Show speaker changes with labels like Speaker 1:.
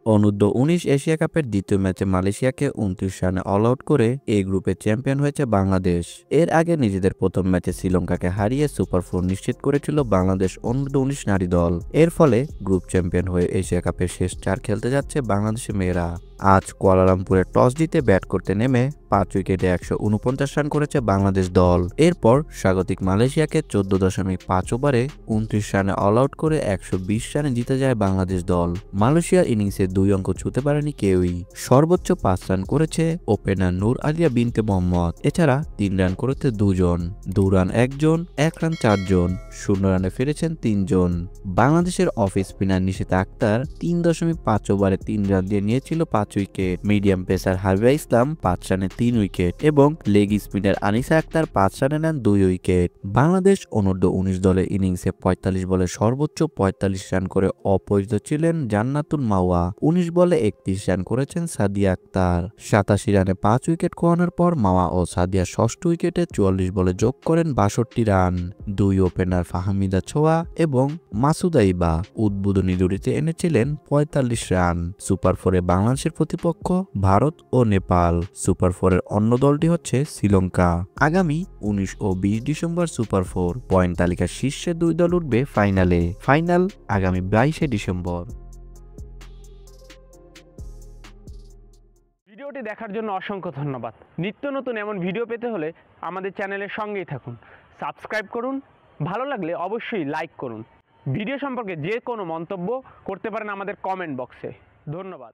Speaker 1: অনূর্ধ্ব-১৯ Asia কাপের দ্বিতীয় ম্যাচে মালয়েশিয়াকে ২৯ রানে অল আউট করে এই গ্রুপে চ্যাম্পিয়ন হয়েছে বাংলাদেশ। এর আগে নিজেদের প্রথম ম্যাচে শ্রীলঙ্কাকে হারিয়ে সুপার 4 নিশ্চিত করেছিল বাংলাদেশ অনূর্ধ্ব-১৯ নারী দল। এর ফলে গ্রুপ চ্যাম্পিয়ন হয়ে এশিয়া কাপের শেষ ৪ খেলতে যাচ্ছে বাংলাদেশের মেয়েরা। আজ কুয়ালালামপুরে টস জিতে ব্যাট করতে নেমে ৫ উইকেটে ১৪৯ রান করেছে বাংলাদেশ দল। এরপর স্বাগতিক মালয়েশিয়াকে ১৪.৫ ওভারে ২৯ রানে অল আউট করে ১২০ রানে জিতে যায় বাংলাদেশ দল। মালয়েশিয়ার ইনিংসে ২ অঙ্ক ছুঁতে পারেনি কেউই। সর্বোচ্চ ৫ রান করেছে ওপেনার নূর আলিয়া বিনতে মোহাম্মদ। এছাড়া ৩ রান করেছে ২ জন, ২ রান ১ জন, ১ রান ৪ জন, ০ রানে ফিরেছেন ৩ জন। বাংলাদেশের অফ স্পিনার নিশিতা আক্তার ৩.৫ ওভারে ৩ রান দিয়ে নিয়েছিল ৫ উইকেট। মিডিয়াম পেসার হাবিবা ইসলাম ৫ রানে ৩ উইকেট এবং লেগ স্পিনার আনিসা আক্তার ৫ রানে নেন ২ উইকেট। বাংলাদেশ অনূর্ধ্ব-১৯ দলের ইনিংসে ৪৫ বলে সর্বোচ্চ ৪৫ রান করে অপরাজিত ছিলেন জান্নাতুন মাওয়া। ১৯ বলে ৩১ রান করেছেন সাদিয়া আক্তার। ৮৭ রানে ৫ উইকেট খোয়ানোর পর মাওয়া ও সাদিয়া ষষ্ঠ উইকেটে ৪৪ বলে যোগ করেন ৬২ রান। ২ ওপেনার ফাহমিদা ছোয়া এবং মাসুদা ইবা উদ্বোধনী জুটিতে এনেছিলেন ৪৫ রান। সুপার 4-এ বাংলাদেশের প্রতিপক্ষ ভারত ও নেপাল। সুপার 4-এর অন্য দলটি হচ্ছে শ্রীলঙ্কা। আগামী ১৯ ও ২০ ডিসেম্বর সুপার 4 পয়েন্ট তালিকার শীর্ষে ২ দল উঠবে ফাইনালে। ফাইনাল আগামী ২২শে ডিসেম্বর।
Speaker 2: ভিডিওটি দেখার জন্য অসংখ্য ধন্যবাদ। নিত্য নতুন এমন ভিডিও পেতে হলে আমাদের চ্যানেলের সঙ্গেই থাকুন, সাবস্ক্রাইব করুন, ভালো লাগলে অবশ্যই লাইক করুন। ভিডিও সম্পর্কে যে কোনো মন্তব্য করতে পারেন আমাদের কমেন্ট বক্সে। ধন্যবাদ।